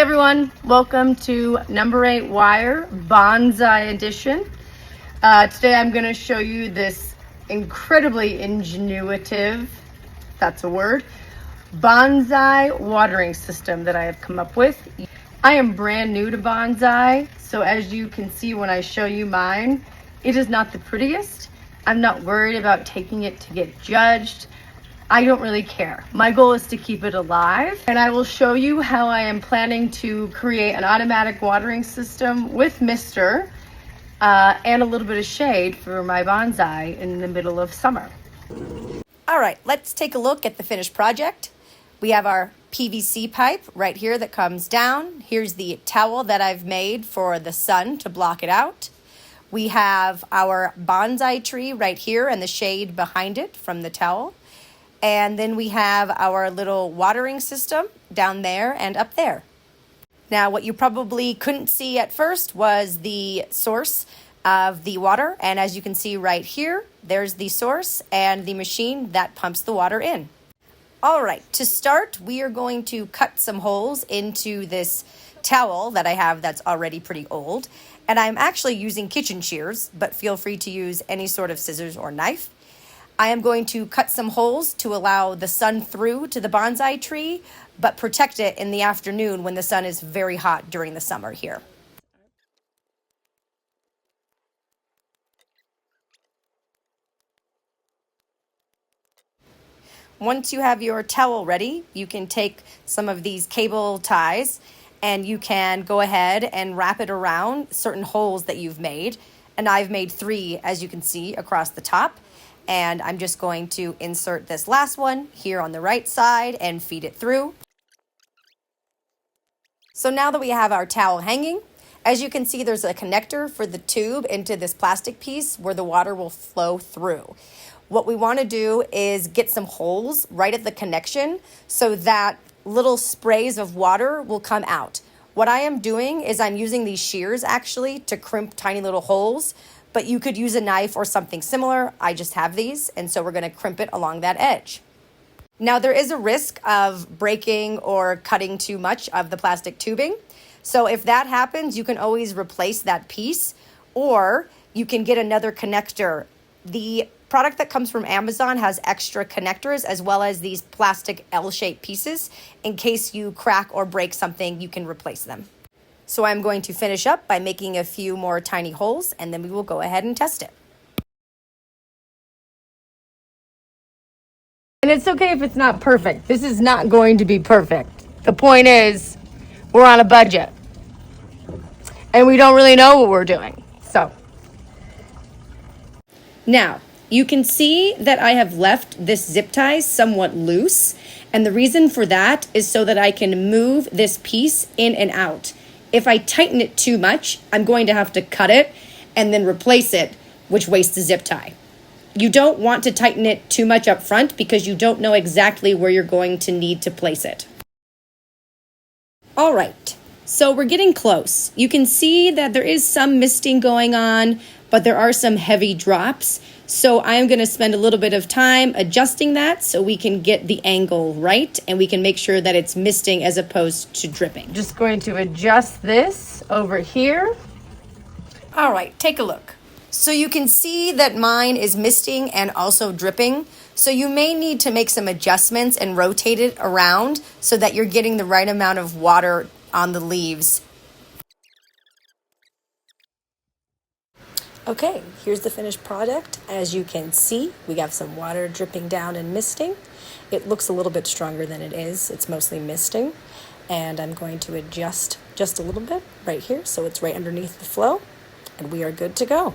everyone, welcome to number 8 wire bonsai edition. Today I'm going to show you this incredibly ingenuitive, that's a word, bonsai watering system that I have come up with. I am brand new to bonsai, so as you can see when I show you mine, it is not the prettiest. I'm not worried about taking it to get judged. I don't really care. My goal is to keep it alive, and I will show you how I am planning to create an automatic watering system with mister and a little bit of shade for my bonsai in the middle of summer. All right, let's take a look at the finished project. We have our PVC pipe right here that comes down. Here's the towel that I've made for the sun to block it out. We have our bonsai tree right here and the shade behind it from the towel. And then we have our little watering system down there and up there. Now, what you probably couldn't see at first was the source of the water. And as you can see right here, there's the source and the machine that pumps the water in. All right, to start, we are going to cut some holes into this towel that I have that's already pretty old. And I'm actually using kitchen shears, but feel free to use any sort of scissors or knife. I am going to cut some holes to allow the sun through to the bonsai tree, but protect it in the afternoon when the sun is very hot during the summer here. Once you have your towel ready, you can take some of these cable ties and you can go ahead and wrap it around certain holes that you've made. And I've made 3, as you can see, across the top. And I'm just going to insert this last one here on the right side and feed it through. So now that we have our towel hanging, as you can see, there's a connector for the tube into this plastic piece where the water will flow through. What we want to do is get some holes right at the connection so that little sprays of water will come out. What I am doing is I'm using these shears actually to crimp tiny little holes, but you could use a knife or something similar. I just have these, and so we're going to crimp it along that edge. Now, there is a risk of breaking or cutting too much of the plastic tubing. So if that happens, you can always replace that piece, or you can get another connector. The product that comes from Amazon has extra connectors as well as these plastic L-shaped pieces. In case you crack or break something, you can replace them. So I'm going to finish up by making a few more tiny holes, and then we will go ahead and test it. And it's okay if it's not perfect. This is not going to be perfect. The point is, we're on a budget. And we don't really know what we're doing. So. Now, you can see that I have left this zip tie somewhat loose. And the reason for that is so that I can move this piece in and out. If I tighten it too much, I'm going to have to cut it and then replace it, which wastes the zip tie. You don't want to tighten it too much up front because you don't know exactly where you're going to need to place it. All right, so we're getting close. You can see that there is some misting going on, but there are some heavy drops. So I'm going to spend a little bit of time adjusting that so we can get the angle right and we can make sure that it's misting as opposed to dripping. Just going to adjust this over here. All right, take a look. So you can see that mine is misting and also dripping. So you may need to make some adjustments and rotate it around so that you're getting the right amount of water on the leaves. Okay, here's the finished product. As you can see, we have some water dripping down and misting. It looks a little bit stronger than it is. It's mostly misting. And I'm going to adjust just a little bit right here so it's right underneath the flow. And we are good to go.